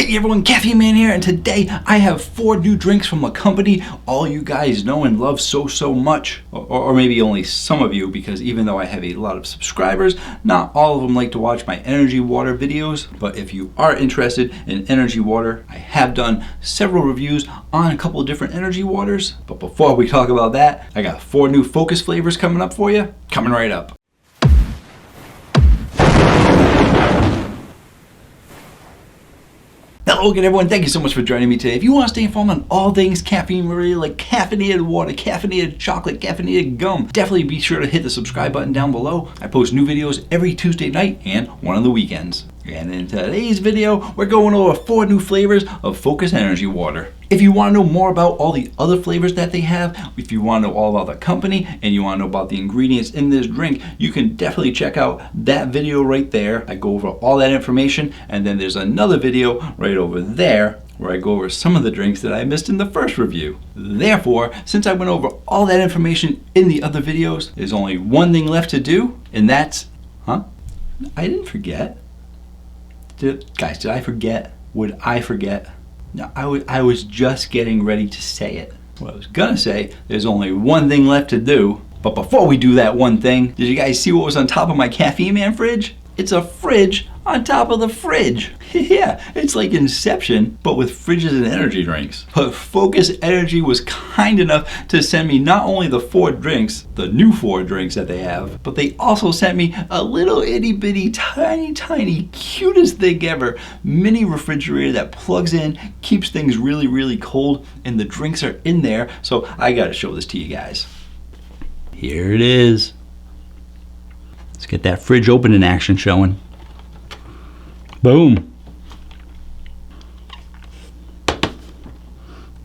Hey everyone, Caffeine Man here, and today I have 4 new drinks from a company all you guys know and love so much. Or maybe only some of you, because even though I have a lot of subscribers, not all of them like to watch my energy water videos. But if you are interested in energy water, I have done several reviews on a couple of different energy waters. But before we talk about that, I got 4 new Phocus flavors coming up for you, coming right up. Hello again everyone, thank you so much for joining me today. If you want to stay informed on all things caffeine related, like caffeinated water, caffeinated chocolate, caffeinated gum, definitely be sure to hit the subscribe button down below. I post new videos every Tuesday night and one on the weekends. And in today's video, we're going over 4 new flavors of Phocus energy water. If you want to know more about all the other flavors that they have, if you want to know all about the company, and you want to know about the ingredients in this drink, you can definitely check out that video right there. I go over all that information, and then there's another video right over there where I go over some of the drinks that I missed in the first review. Therefore, since I went over all that information in the other videos, there's only one thing left to do, and that's, I didn't forget. Guys, did I forget? Would I forget? No, I was just getting ready to say it. What I was gonna say, there's only one thing left to do. But before we do that one thing, did you guys see what was on top of my Caffeine Man fridge? It's a fridge on top of the fridge. Yeah, it's like Inception, but with fridges and energy drinks. But Phocus Energy was kind enough to send me not only the 4 drinks, the new 4 drinks that they have, but they also sent me a little itty bitty, tiny, cutest thing ever mini refrigerator that plugs in, keeps things really cold, and the drinks are in there. So I gotta show this to you guys. Here it is. Let's get that fridge opening action showing. Boom.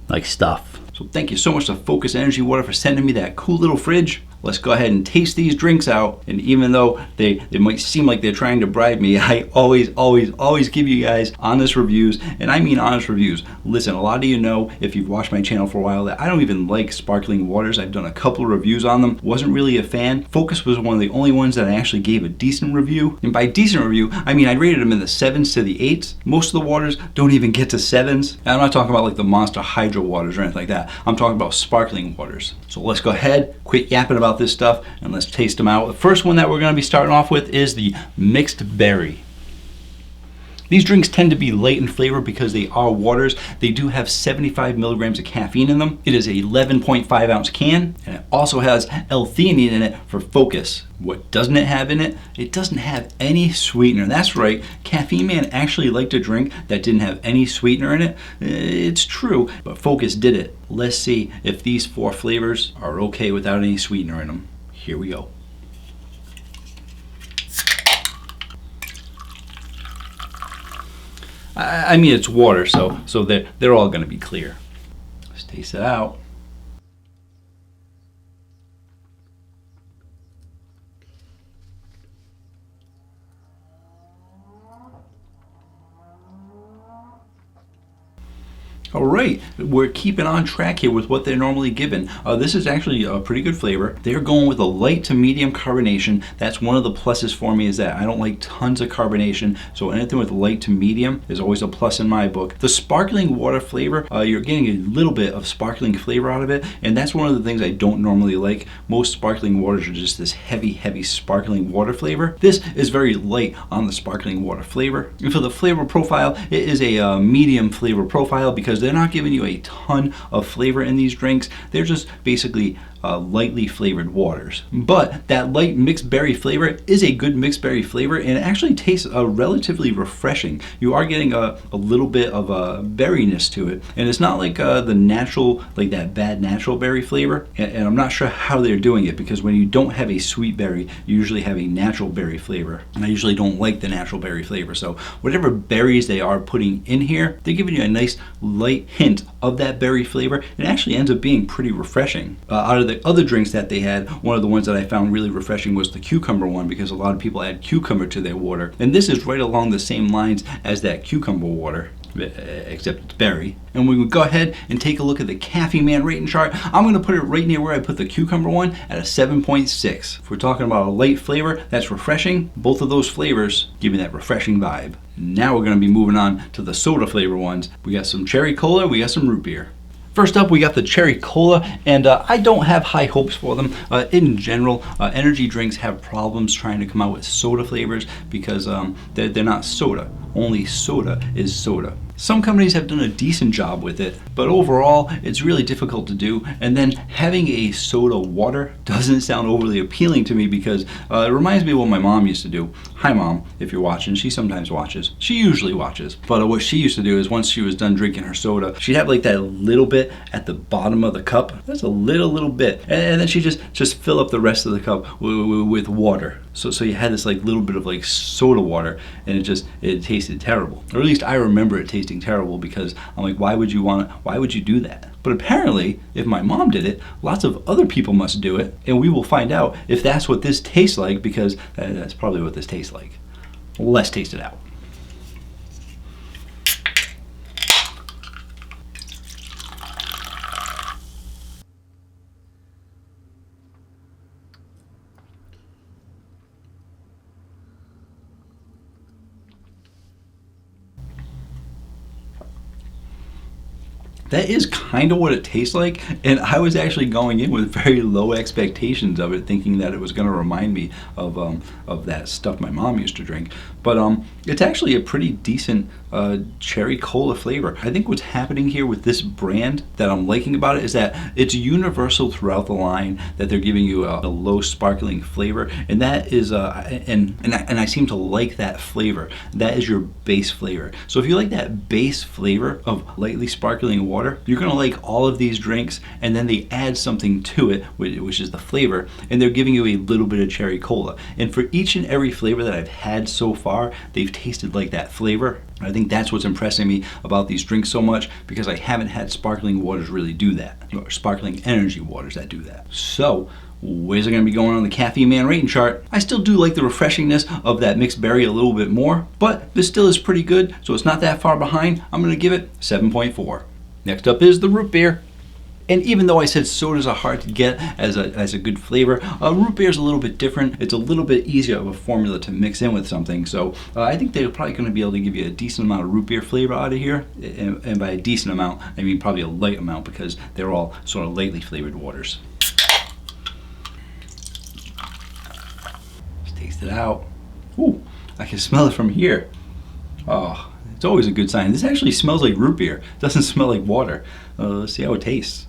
Like stuff. So thank you so much to Phocus Energy Water for sending me that cool little fridge. Let's go ahead and taste these drinks out. And even though they might seem like they're trying to bribe me, I always give you guys honest reviews. And I mean honest reviews. Listen, a lot of you know, if you've watched my channel for a while, that I don't even like sparkling waters. I've done a couple of reviews on them. Wasn't really a fan. Phocus was one of the only ones that I actually gave a decent review. And by decent review, I mean I rated them in the 7s to the 8s. Most of the waters don't even get to 7s. And I'm not talking about like the Monster Hydro waters or anything like that. I'm talking about sparkling waters. So let's go ahead, quit yapping about this stuff, and let's taste them out. The first one that we're going to be starting off with is the mixed berry. These drinks tend to be light in flavor because they are waters. They do have 75 milligrams of caffeine in them. It is an 11.5 ounce can, and it also has L-theanine in it for focus. What doesn't it have in it? It doesn't have any sweetener. That's right, Caffeine Man actually liked a drink that didn't have any sweetener in it. It's true, but Phocus did it. Let's see if these 4 flavors are okay without any sweetener in them. Here we go. I mean, it's water, so they're all going to be clear. Let's taste it out. All right, we're keeping on track here with what they're normally given. This is actually a pretty good flavor. They're going with a light to medium carbonation. That's one of the pluses for me, is that I don't like tons of carbonation. So anything with light to medium is always a plus in my book. The sparkling water flavor, you're getting a little bit of sparkling flavor out of it. And that's one of the things I don't normally like. Most sparkling waters are just this heavy sparkling water flavor. This is very light on the sparkling water flavor. And for the flavor profile, it is a medium flavor profile because they're not giving you a ton of flavor in these drinks. They're just basically lightly flavored waters. But that light mixed berry flavor is a good mixed berry flavor, and it actually tastes relatively refreshing. You are getting a little bit of a berryness to it, and it's not like the natural, like that bad natural berry flavor. And I'm not sure how they're doing it, because when you don't have a sweet berry, you usually have a natural berry flavor, and I usually don't like the natural berry flavor. So whatever berries they are putting in here, they're giving you a nice light hint of that berry flavor. It actually ends up being pretty refreshing. Out of the other drinks that they had, one of the ones that I found really refreshing was the cucumber one, because a lot of people add cucumber to their water, and this is right along the same lines as that cucumber water. except it's berry. And we would go ahead and take a look at the Caffeine Man rating chart. I'm going to put it right near where I put the cucumber one at a 7.6. If we're talking about a light flavor that's refreshing, both of those flavors give me that refreshing vibe. Now we're going to be moving on to the soda flavor ones. We got some cherry cola, we got some root beer. First up, we got the cherry cola, and I don't have high hopes for them. In general, energy drinks have problems trying to come out with soda flavors because they're not soda. Only soda is soda. Some companies have done a decent job with it, but overall, it's really difficult to do. And then having a soda water doesn't sound overly appealing to me because it reminds me of what my mom used to do. Hi, Mom, if you're watching. She sometimes watches. She usually watches. But what she used to do is once she was done drinking her soda, she'd have like that little bit at the bottom of the cup. That's a little bit. And then she just fill up the rest of the cup with water. So you had this like little bit of like soda water, and it tasted terrible. Or at least I remember it tasting terrible because I'm like, why would you do that? But apparently, if my mom did it, lots of other people must do it, and we will find out if that's what this tastes like, because that's probably what this tastes like. Let's taste it out. That is kind of what it tastes like, and I was actually going in with very low expectations of it, thinking that it was going to remind me of that stuff my mom used to drink. But it's actually a pretty decent cherry cola flavor. I think what's happening here with this brand that I'm liking about it is that it's universal throughout the line, that they're giving you a low sparkling flavor, and that is and I seem to like that flavor. That is your base flavor. So if you like that base flavor of lightly sparkling water, you're gonna like all of these drinks, and then they add something to it, which is the flavor, and they're giving you a little bit of cherry cola. And for each and every flavor that I've had so far, they've tasted like that flavor. I think that's what's impressing me about these drinks so much, because I haven't had sparkling waters really do that, or sparkling energy waters that do that. So where's it going to be going on the Caffeine Man rating chart? I still do like the refreshingness of that mixed berry a little bit more, but this still is pretty good, so it's not that far behind. I'm going to give it 7.4. Next up is the root beer. And even though I said sodas are hard to get as a good flavor, root beer is a little bit different. It's a little bit easier of a formula to mix in with something. So I think they're probably going to be able to give you a decent amount of root beer flavor out of here. And by a decent amount, I mean probably a light amount, because they're all sort of lightly flavored waters. Let's taste it out. Ooh, I can smell it from here. Oh, it's always a good sign. This actually smells like root beer. It doesn't smell like water. Let's see how it tastes.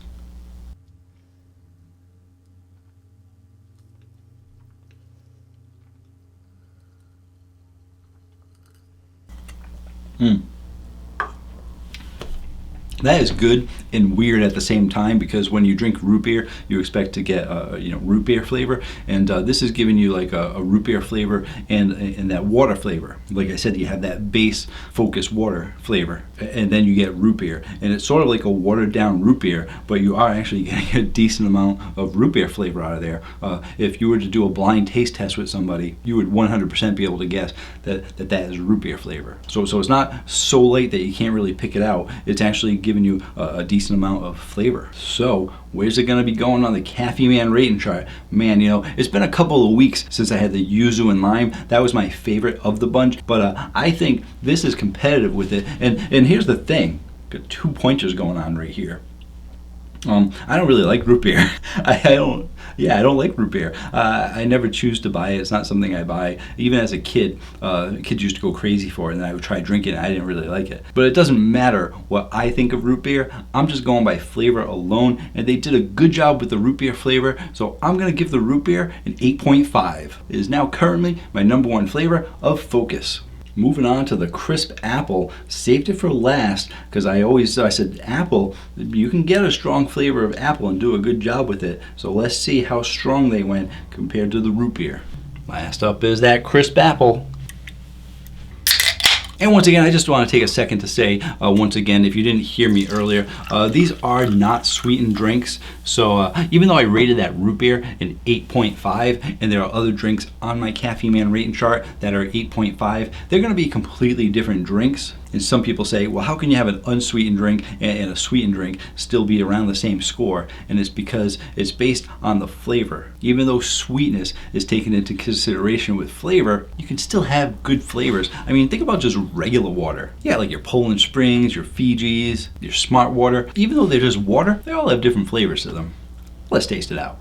That is good and weird at the same time, because when you drink root beer, you expect to get root beer flavor, and this is giving you like a root beer flavor and that water flavor. Like I said, you have that base Phocus water flavor, and then you get root beer, and it's sort of like a watered down root beer, but you are actually getting a decent amount of root beer flavor out of there. If you were to do a blind taste test with somebody, you would 100% be able to guess that is root beer flavor. So it's not so light that you can't really pick it out. It's actually giving you a decent amount of flavor. So where's it going to be going on the Caffeine Man rating chart? Man, it's been a couple of weeks since I had the yuzu and lime. That was my favorite of the bunch, but I think this is competitive with it. And here's the thing, got 2 pointers going on right here. I don't really like root beer. I don't like root beer. I never choose to buy it. It's not something I buy. Even as a kid, kids used to go crazy for it, and I would try drinking it. I didn't really like it. But it doesn't matter what I think of root beer. I'm just going by flavor alone, and they did a good job with the root beer flavor, so I'm going to give the root beer an 8.5. It is now currently my #1 flavor of Phocus. Moving on to the crisp apple. Saved it for last because I said apple, you can get a strong flavor of apple and do a good job with it. So let's see how strong they went compared to the root beer. Last up is that crisp apple. And once again, I just want to take a second to say, once again, if you didn't hear me earlier, these are not sweetened drinks. So even though I rated that root beer an 8.5, and there are other drinks on my Caffeine Man rating chart that are 8.5, they're going to be completely different drinks. And some people say, well, how can you have an unsweetened drink and a sweetened drink still be around the same score? And it's because it's based on the flavor. Even though sweetness is taken into consideration with flavor, you can still have good flavors. I mean, think about just regular water. Yeah, like your Poland Springs, your Fijis, your Smart Water. Even though they're just water, they all have different flavors to them. Let's taste it out.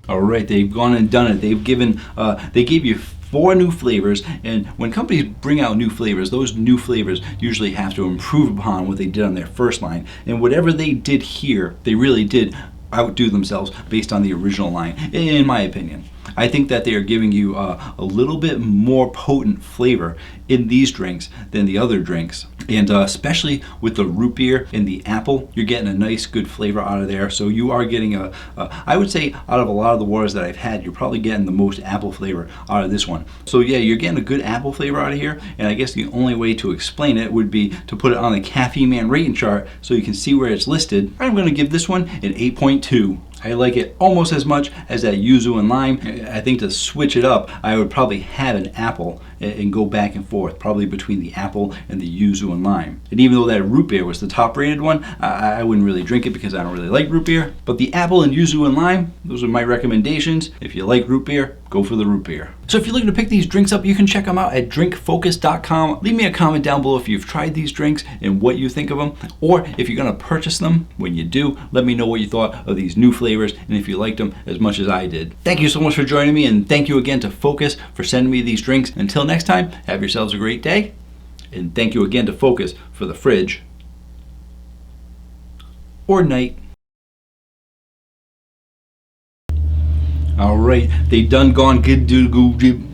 All right, they've gone and done it. They gave you 4 new flavors, and when companies bring out new flavors, those new flavors usually have to improve upon what they did on their first line. And whatever they did here, they really did outdo themselves based on the original line, in my opinion. I think that they are giving you a little bit more potent flavor in these drinks than the other drinks. And especially with the root beer and the apple, you're getting a nice good flavor out of there. So you are getting I would say out of a lot of the waters that I've had, you're probably getting the most apple flavor out of this one. So yeah, you're getting a good apple flavor out of here. And I guess the only way to explain it would be to put it on the Caffeine Man rating chart so you can see where it's listed. I'm going to give this one an 8.2. I like it almost as much as that yuzu and lime. I think to switch it up, I would probably have an apple and go back and forth, probably between the apple and the yuzu and lime. And even though that root beer was the top rated one, I wouldn't really drink it because I don't really like root beer. But the apple and yuzu and lime, those are my recommendations. If you like root beer, go for the root beer. So if you're looking to pick these drinks up, you can check them out at drinkphocus.com. Leave me a comment down below if you've tried these drinks and what you think of them. Or if you're gonna purchase them, when you do, let me know what you thought of these new flavors and if you liked them as much as I did. Thank you so much for joining me, and thank you again to Phocus for sending me these drinks. Until next time, have yourselves a great day. And thank you again to Phocus for the fridge. Or night. All right, they done gone good do go.